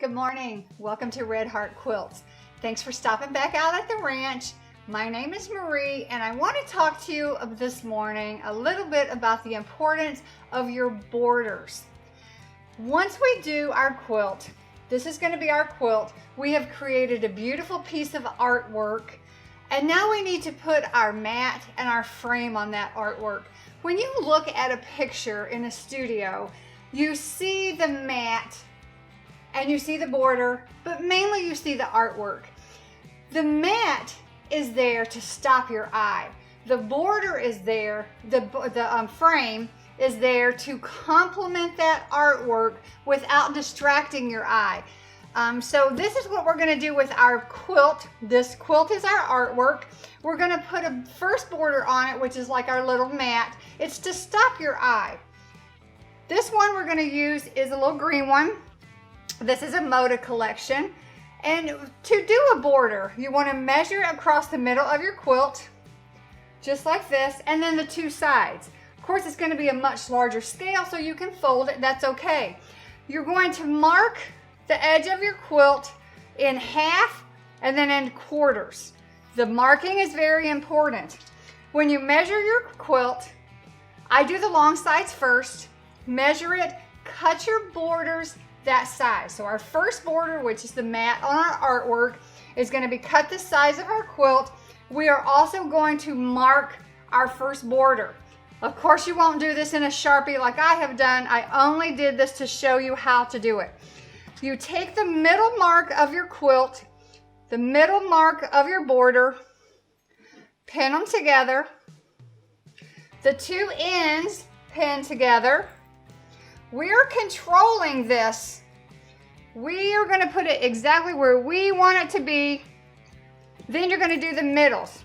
Good morning. Welcome to Red Hart Quilts. Thanks for stopping back out at the ranch. My name is Marie and I want to talk to you this morning a little bit about the importance of your borders. Once we do our quilt, this is going to be our quilt, we have created a beautiful piece of artwork and now we need to put our mat and our frame on that artwork. When you look at a picture in a studio, you see the mat and you see the border, but mainly you see the artwork. The mat is there to stop your eye. The border is there, the frame is there to complement that artwork without distracting your eye. So this is what we're gonna do with our quilt. This quilt is our artwork. We're gonna put a first border on it, which is like our little mat. It's to stop your eye. This one we're gonna use is a little green one. This is a Moda collection. And to do a border, you want to measure across the middle of your quilt, just like this, and then the two sides. Of course, it's going to be a much larger scale, so you can fold it, that's okay. You're going to mark the edge of your quilt in half and then in quarters. The marking is very important. When you measure your quilt, I do the long sides first, measure it, cut your borders that size. So our first border, which is the mat on our artwork, is going to be cut the size of our quilt. We are also going to mark our first border. Of course, you won't do this in a Sharpie like I have done. I only did this to show you how to do it. You take the middle mark of your quilt, the middle mark of your border, pin them together, the two ends pin together. We're controlling this. We are going to put it exactly where we want it to be. Then you're going to do the middles,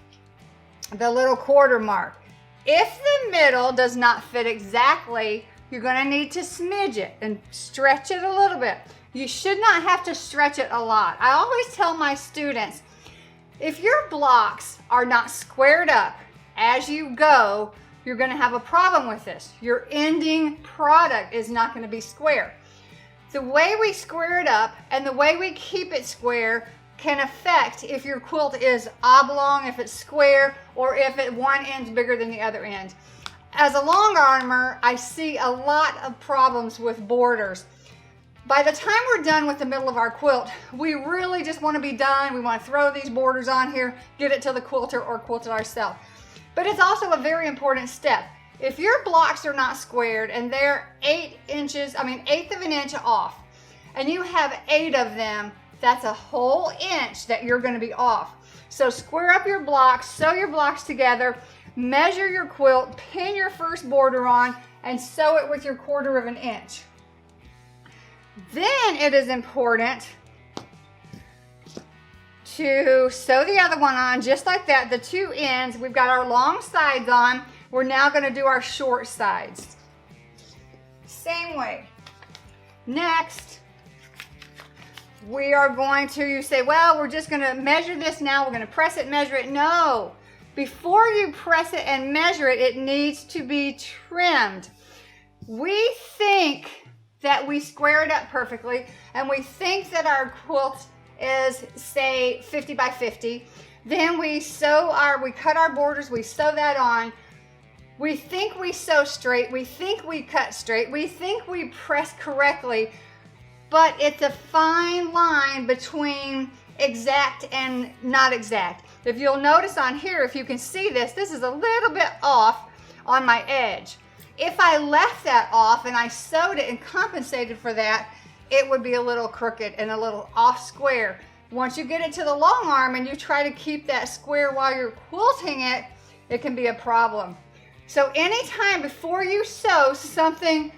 the little quarter mark. If the middle does not fit exactly, you're going to need to smidge it and stretch it a little bit. You should not have to stretch it a lot. I always tell my students, if your blocks are not squared up as you go, you're going to have a problem with this. Your ending product is not going to be square. The way we square it up and the way we keep it square can affect if your quilt is oblong, if it's square, or if one end's bigger than the other end. As a long armer, I see a lot of problems with borders. By the time we're done with the middle of our quilt, we really just want to be done. We want to throw these borders on here, get it to the quilter or quilt it ourselves. But it's also a very important step. If your blocks are not squared and they're 1/8 of an inch off, and you have 8 of them, that's a whole inch that you're going to be off. So square up your blocks, sew your blocks together, measure your quilt, pin your first border on, and sew it with your 1/4 of an inch. Then it is important to sew the other one on just like that, the two ends. We've got our long sides on. We're now going to do our short sides. Same way. Next, we are going to, you say, well, we're just going to measure this now. We're going to press it, measure it. No, before you press it and measure it, it needs to be trimmed. We think that we square it up perfectly, and we think that our quilt is, say, 50 by 50. Then we cut our borders, we sew that on. We think we sew straight, we think we cut straight, we think we press correctly, but it's a fine line between exact and not exact. If you'll notice on here, if you can see this is a little bit off on my edge. If I left that off and I sewed it and compensated for that, it would be a little crooked and a little off square. Once you get it to the long arm and you try to keep that square while you're quilting it, it can be a problem. So anytime before you sew something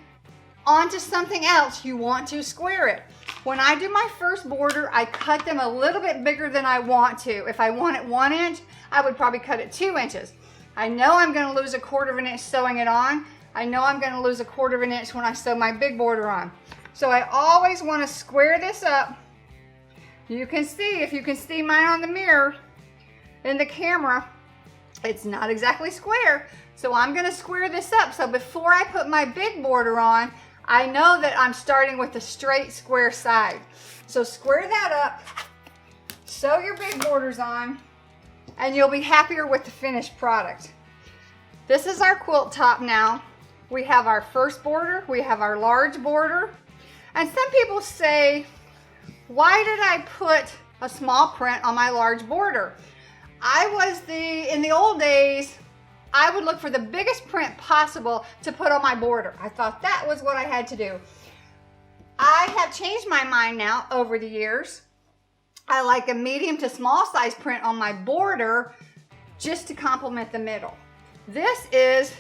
onto something else, you want to square it. When I do my first border, I cut them a little bit bigger than I want to. If I want it 1 inch, I would probably cut it 2 inches. I know I'm going to lose a 1/4 of an inch sewing it on. I know I'm going to lose a 1/4 of an inch when I sew my big border on. So I always want to square this up. You can see, if you can see mine on the mirror in the camera, it's not exactly square. So I'm going to square this up. So before I put my big border on, I know that I'm starting with a straight square side. So square that up, sew your big borders on, and you'll be happier with the finished product. This is our quilt top now. We have our first border, we have our large border, and some people say, why did I put a small print on my large border? In the old days, I would look for the biggest print possible to put on my border. I thought that was what I had to do. I have changed my mind now over the years. I like a medium to small size print on my border just to complement the middle. This is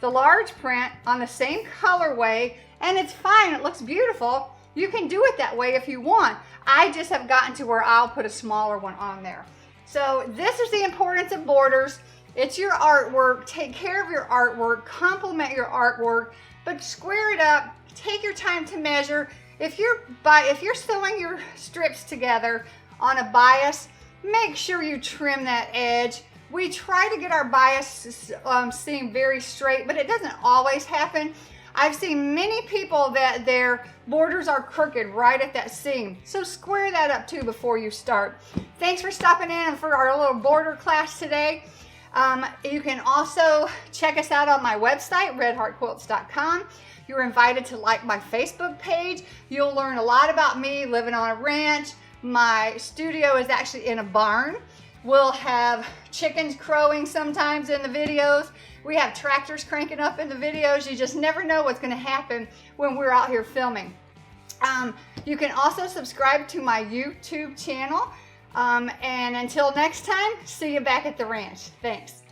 the large print on the same colorway, and it's fine, it looks beautiful. You can do it that way if you want. I just have gotten to where I'll put a smaller one on there. So this is the importance of borders. It's your artwork. Take care of your artwork, complement your artwork, but square it up. Take your time to measure. If you're sewing your strips together on a bias, make sure you trim that edge. We try to get our bias seam very straight, but it doesn't always happen. I've seen many people that their borders are crooked right at that seam. So square that up too before you start. Thanks for stopping in for our little border class today. You can also check us out on my website, redheartquilts.com. You're invited to like my Facebook page. You'll learn a lot about me living on a ranch. My studio is actually in a barn. We'll have chickens crowing sometimes in the videos. We have tractors cranking up in the videos. You just never know what's going to happen when we're out here filming. You can also subscribe to my YouTube channel. And until next time, see you back at the ranch. Thanks.